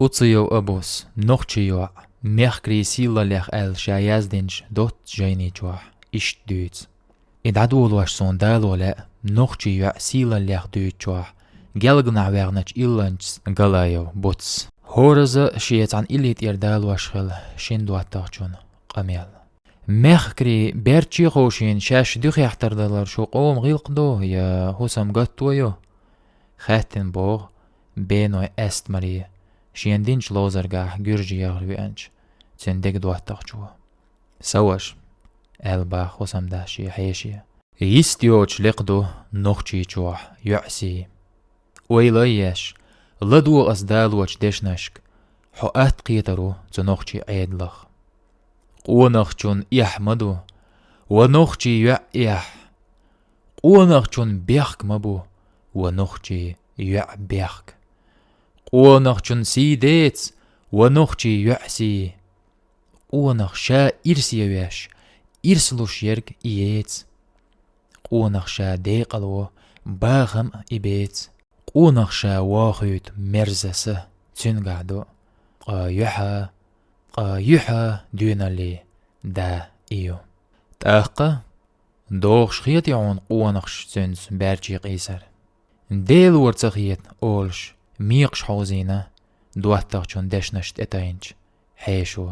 Utsiyo abos, nochtio, merkri sila lech el shayazdinch dot jainichwa, ish duits. Idadulwash son dalole, nochtio sila lech duitchwa, gelgna wernach illanch galayo bots. Horaza shiet an ilit dalwashchel, shinduatachun, qamel. Merkri berchi roshin shash duchachterdalar shuqom rilqdo ya husam gattoyo. Khattenborg, beno est marie. Shiendinch lozergah gürjiyar wiench, zendeg duatachchua. Sawash, elba husam dashi heshi. Istioch liqdo nochchichua, yu'si. Oilayesh, لدو أصدال وش دشنشك حقات قيترو تنوخشي عيدلخ ونخشون يحمدو ونخشي يح ونخشون بيخك مبو ونخشي يع بيخك ونخشون سيديت ونخشي يعسي ونخشا إرسي ويش إرسلو شيرك إيت ونخشا ديقلو باغم إبيت ونخشى واخيت مرزسة تنقعدو قايحة دونالي دا إيو تاقا دوغش خيط يعون قونخش تنس بارجي قيسر ديل ورتخيط أولش ميقش حوزينة دواتخشون دشنشت اتاينش حيشو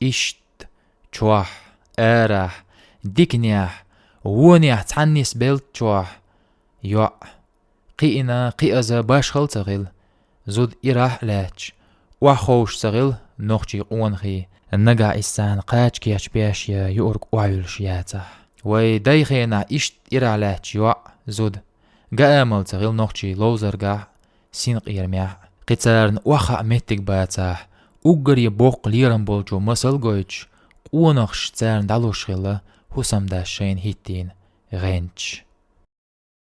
إشت چوح آرح ديكنيح ونيح تعنيس بلت چوح يوع قينا قيأزا باش خلطغل زود إراح لاتش وحوش سغل نوخشي قونخي النقع إسان قاج كيش بياشيا يورك وعيلش ياتح وي دايخينا إشت إراح لاتش يوع زود قامل تغل نوخشي لوزرقع سينق إرميح قتارن وخا ميتك باتح وقري بوق ليرن بولجو مسل قويتش قونخش تارن دالوش غلا حسام داشين هيتين غينش